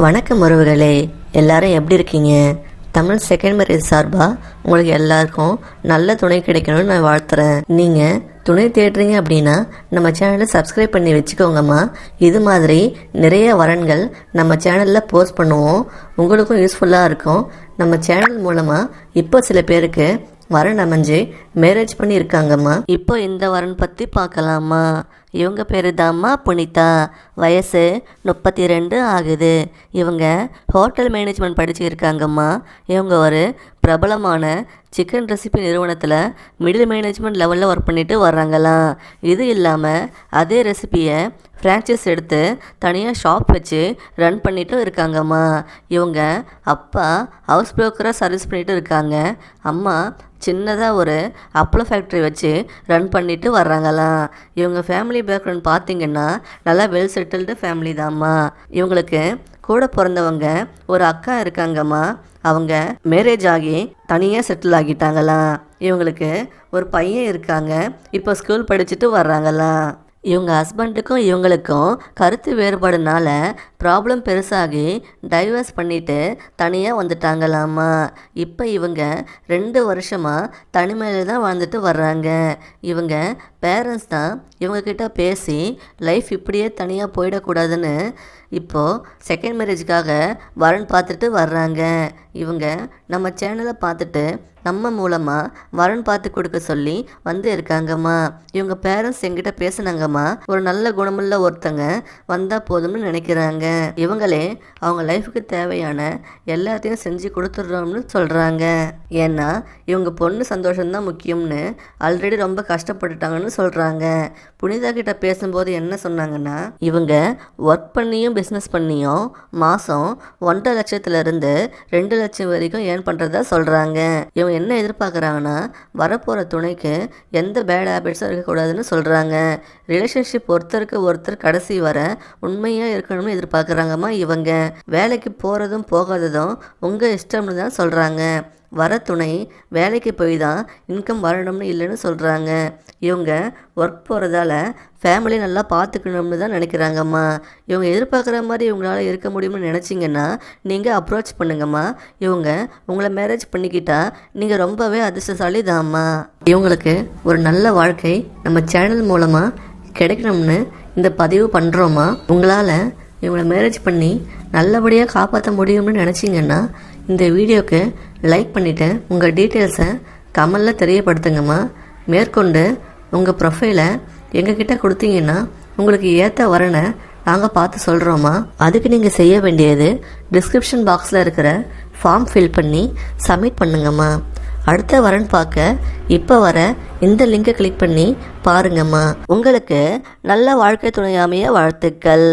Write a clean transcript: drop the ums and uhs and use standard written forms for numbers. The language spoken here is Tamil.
வணக்கம் உறவுகளே, எல்லாரும் எப்படி இருக்கீங்க? தமிழ் செகண்ட் மேரேஜ் சார்பாக உங்களுக்கு எல்லாருக்கும் நல்ல துணை கிடைக்கணும்னு நான் வாழ்த்துறேன். நீங்கள் துணை தேடுறீங்க அப்படின்னா நம்ம சேனலை சப்ஸ்கிரைப் பண்ணி வச்சுக்கோங்கம்மா. இது மாதிரி நிறைய வரன்கள் நம்ம சேனலில் போஸ்ட் பண்ணுவோம், உங்களுக்கும் யூஸ்ஃபுல்லாக இருக்கும். நம்ம சேனல் மூலமாக இப்போ சில பேருக்கு வரன் அமைஞ்சு மேரேஜ் பண்ணி இருக்காங்கம்மா. இப்போ இந்த வரன் பற்றி பார்க்கலாமா? இவங்க பேர் தாம்மா புனிதா. வயசு 32 ஆகுது. இவங்க ஹோட்டல் மேனேஜ்மெண்ட் படிச்சு இருக்காங்கம்மா. இவங்க ஒரு பிரபலமான சிக்கன் ரெசிபி நிறுவனத்தில் மிடில் மேனேஜ்மெண்ட் லெவலில் ஒர்க் பண்ணிட்டு வர்றாங்களாம். இது இல்லாமல் அதே ரெசிபியை ஃப்ரான்ச்சைஸ் எடுத்து தனியாக ஷாப் வச்சு ரன் பண்ணிட்டும் இருக்காங்கம்மா. இவங்க அப்பா ஹவுஸ் புரோக்கராக சர்வீஸ் பண்ணிட்டு இருக்காங்க. அம்மா சின்னதாக ஒரு அப்பளோ ஃபேக்ட்ரி வச்சு ரன் பண்ணிட்டு வர்றாங்களாம். இவங்க ஃபேமிலி பேக்ரவுண்ட் பார்த்திங்கன்னா நல்லா வெல் செட்டில்டு ஃபேமிலி தாம்மா. இவங்களுக்கு கூட பிறந்தவங்க ஒரு அக்கா இருக்காங்கம்மா. அவங்க மேரேஜ் ஆகி தனியாக செட்டில் ஆகிட்டாங்களாம். இவங்களுக்கு ஒரு பையன் இருக்காங்க, இப்போ ஸ்கூல் படிச்சுட்டு வர்றாங்களாம். இவங்க ஹஸ்பண்டுக்கும் இவங்களுக்கும் கருத்து வேறுபாடுனால ப்ராப்ளம் பெருசாகி டைவர்ஸ் பண்ணிவிட்டு தனியாக வந்துட்டாங்களாம்மா. இப்போ இவங்க 2 வருஷமாக தனிமையில் தான் வாழ்ந்துட்டு வர்றாங்க. இவங்க பேரண்ட்ஸ் தான் இவங்கக்கிட்ட பேசி லைஃப் இப்படியே தனியாக போயிடக்கூடாதுன்னு இப்போது செகண்ட் மேரேஜுக்காக வரன் பார்த்துட்டு வர்றாங்க. இவங்க நம்ம சேனலை பார்த்துட்டு நம்ம மூலமாக வரன் பார்த்து கொடுக்க சொல்லி வந்து இருக்காங்கம்மா. இவங்க பேரண்ட்ஸ் எங்கிட்ட பேசுனாங்கம்மா, ஒரு நல்ல குணமுள்ள ஒருத்தங்க வந்தால் போதும்னு நினைக்கிறாங்க. இவங்களே அவங்க லைஃபுக்கு தேவையான எல்லாத்தையும் செஞ்சு கொடுத்துட்றோம்னு சொல்கிறாங்க. ஏன்னா இவங்க பொண்ணு சந்தோஷம்தான் முக்கியம்னு ஆல்ரெடி ரொம்ப கஷ்டப்பட்டுட்டாங்கன்னு சொல்கிறாங்க. புனிதா கிட்ட பேசும்போது என்ன சொன்னாங்கன்னா, இவங்க ஒர்க் பண்ணியும் பிஸ்னஸ் பண்ணியும் மாதம் 1.5 லட்சத்துலேருந்து 2 லட்சம் வரைக்கும் ஏர்ன் பண்ணுறதா சொல்கிறாங்க. இவங்க என்ன எதிர்பார்க்குறாங்கன்னா, வரப்போகிற துணைக்கு எந்த பேட் ஹேபிட்ஸும் இருக்கக்கூடாதுன்னு சொல்கிறாங்க. ரிலேஷன்ஷிப் ஒருத்தருக்கு ஒருத்தர் கடைசி வர உண்மையாக இருக்கணும்னு எதிர்பார்க்குறாங்கம்மா. இவங்க வேலைக்கு போகிறதும் போகாததும் உங்கள் இஷ்டம்னு தான் சொல்கிறாங்க. வர துணை வேலைக்கு போய் தான் இன்கம் வரணும்னு இல்லைன்னு சொல்கிறாங்க. இவங்க ஒர்க் போகிறதால ஃபேமிலி நல்லா பார்த்துக்கணும்னு தான் நினைக்கிறாங்கம்மா. இவங்க எதிர்பார்க்குற மாதிரி இவங்களால இருக்க முடியும்னு நினச்சிங்கன்னா நீங்கள் அப்ரோச் பண்ணுங்கம்மா. இவங்க உங்களை மேரேஜ் பண்ணிக்கிட்டா நீங்கள் ரொம்பவே அதிர்ஷ்டசாலி தாம்மா. இவங்களுக்கு ஒரு நல்ல வாழ்க்கை நம்ம சேனல் மூலமாக கிடைக்கணும்னு இந்த பதிவு பண்ணுறோம்மா. உங்களால் இவங்களை மேரேஜ் பண்ணி நல்லபடியாக காப்பாற்ற முடியும்னு நினச்சிங்கன்னா இந்த வீடியோக்கு லைக் பண்ணிவிட்டு உங்கள் டீட்டெயில்ஸை கமெண்டில் தெரியப்படுத்துங்கம்மா. மேற்கொண்டு உங்கள் ப்ரொஃபைலை எங்ககிட்ட கொடுத்தீங்கன்னா உங்களுக்கு ஏற்ற வரனை நாங்கள் பார்த்து சொல்கிறோம்மா. அதுக்கு நீங்கள் செய்ய வேண்டியது டிஸ்கிரிப்ஷன் பாக்ஸில் இருக்கிற ஃபார்ம் ஃபில் பண்ணி சப்மிட் பண்ணுங்கம்மா. அடுத்த வரன் பார்க்க இப்போ வர இந்த லிங்கை கிளிக் பண்ணி பாருங்கம்மா. உங்களுக்கு நல்ல வாழ்க்கை துணை அமைய வாழ்த்துக்கள்.